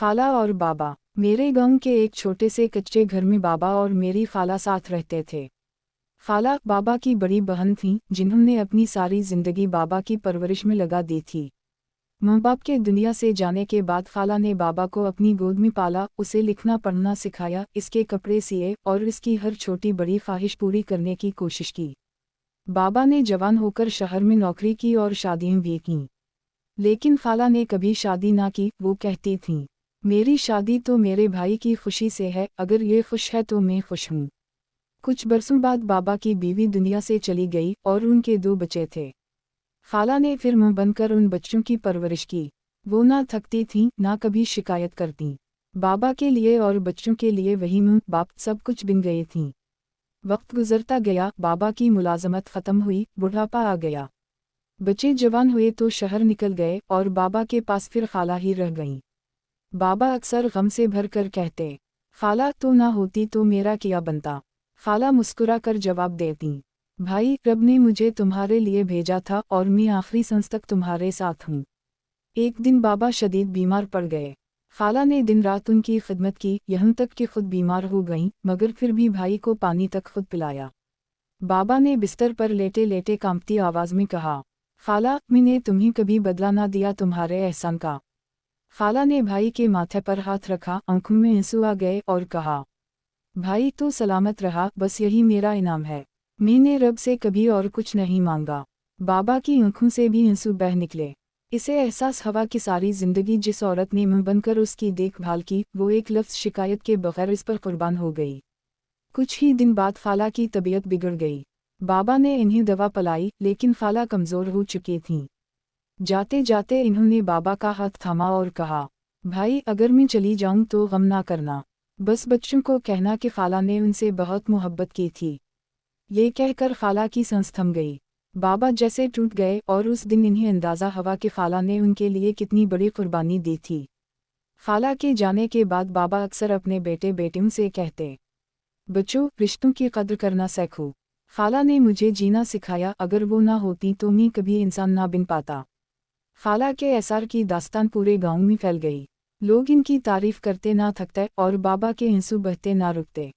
खाला और बाबा। मेरे गांव के एक छोटे से कच्चे घर में बाबा और मेरी खाला साथ रहते थे। खाला बाबा की बड़ी बहन थीं, जिन्होंने अपनी सारी जिंदगी बाबा की परवरिश में लगा दी थी। माँ बाप के दुनिया से जाने के बाद खाला ने बाबा को अपनी गोद में पाला, उसे लिखना पढ़ना सिखाया, इसके कपड़े सिए और इसकी हर छोटी बड़ी ख्वाहिश पूरी करने की कोशिश की। बाबा ने जवान होकर शहर में नौकरी की और शादियां भी कीं, लेकिन खाला ने कभी शादी ना की। वो कहती थीं, मेरी शादी तो मेरे भाई की खुशी से है, अगर ये खुश है तो मैं खुश हूँ। कुछ बरसों बाद बाबा की बीवी दुनिया से चली गई और उनके 2 बच्चे थे। खाला ने फिर मुंह बनकर उन बच्चों की परवरिश की। वो ना थकती थीं, ना कभी शिकायत करतीं। बाबा के लिए और बच्चों के लिए वही मुँह बाप सब कुछ बिन गए थीं। वक्त गुजरता गया, बाबा की मुलाजमत ख़त्म हुई, बुढ़ापा आ गया। बच्चे जवान हुए तो शहर निकल गए और बाबा के पास फिर खाला ही रह गईं। बाबा अक्सर गम से भर कर कहते, खाला तो ना होती तो मेरा क्या बनता। खाला मुस्कुरा कर जवाब देती, भाई रब ने मुझे तुम्हारे लिए भेजा था और मैं आखिरी सांस तक तुम्हारे साथ हूँ। एक दिन बाबा शदीद बीमार पड़ गए। खाला ने दिन रात उनकी खिदमत की, यहाँ तक कि खुद बीमार हो गईं, मगर फिर भी भाई को पानी तक खुद पिलाया। बाबा ने बिस्तर पर लेटे लेटे कांपती आवाज़ में कहा, खाला मैंने तुम्हें कभी बदला ना दिया तुम्हारे एहसान का। खाला ने भाई के माथे पर हाथ रखा, आंखों में आंसू आ गए और कहा, भाई तो सलामत रहा, बस यही मेरा इनाम है। मैंने रब से कभी और कुछ नहीं मांगा। बाबा की आंखों से भी आंसू बह निकले। इसे एहसास हुआ कि सारी जिंदगी जिस औरत ने मुंह बनकर उसकी देखभाल की, वो एक लफ्ज़ शिकायत के बगैर इस पर कुर्बान हो गई। कुछ ही दिन बाद खाला की तबीयत बिगड़ गई। बाबा ने इन्हें दवा पिलाई, लेकिन खाला कमज़ोर हो चुकी थीं। जाते जाते इन्होंने बाबा का हाथ थामा और कहा, भाई अगर मैं चली जाऊं तो गम ना करना। बस बच्चों को कहना कि खाला ने उनसे बहुत मोहब्बत की थी। ये कहकर खाला की सांस थम गई। बाबा जैसे टूट गए और उस दिन इन्हें अंदाज़ा हुआ कि खाला ने उनके लिए कितनी बड़ी कुर्बानी दी थी। खाला के जाने के बाद बाबा अक्सर अपने बेटे बेटियों से कहते, बच्चों रिश्तों की कद्र करना सीखो। खाला ने मुझे जीना सिखाया, अगर वो ना होती तो मैं कभी इंसान ना बन पाता। खाला के एसार की दास्तान पूरे गांव में फैल गई। लोग इनकी तारीफ करते ना थकते और बाबा के आंसू बहते ना रुकते।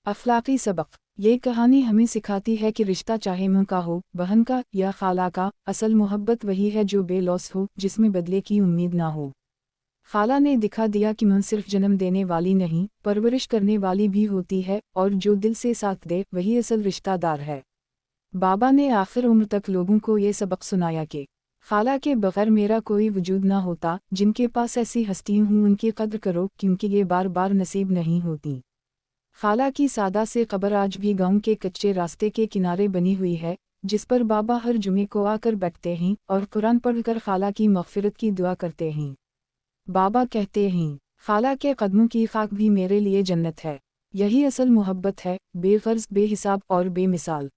अखलाकी सबक। ये कहानी हमें सिखाती है कि रिश्ता चाहे मां का हो, बहन का या खाला का, असल मोहब्बत वही है जो बेलौस हो, जिसमें बदले की उम्मीद ना हो। खाला ने दिखा दिया कि मां सिर्फ जन्म देने वाली नहीं, परवरिश करने वाली भी होती है, और जो दिल से साथ दे वही असल रिश्तादार है। बाबा ने आखिर उम्र तक लोगों को ये सबक सुनाया कि खाला के बगैर मेरा कोई वजूद ना होता। जिनके पास ऐसी हस्तियां हों उनकी कद्र करो, क्योंकि ये बार बार नसीब नहीं होती। खाला की सादा से कब्र आज भी गांव के कच्चे रास्ते के किनारे बनी हुई है, जिस पर बाबा हर जुमे को आकर बैठते हैं और कुरान पढ़कर खाला की मग़फ़िरत की दुआ करते हैं। बाबा कहते हैं, खाला के कदमों की खाक भी मेरे लिए जन्नत है। यही असल मोहब्बत है, बेग़र्ज़ बेहिसाब और बेमिसाल।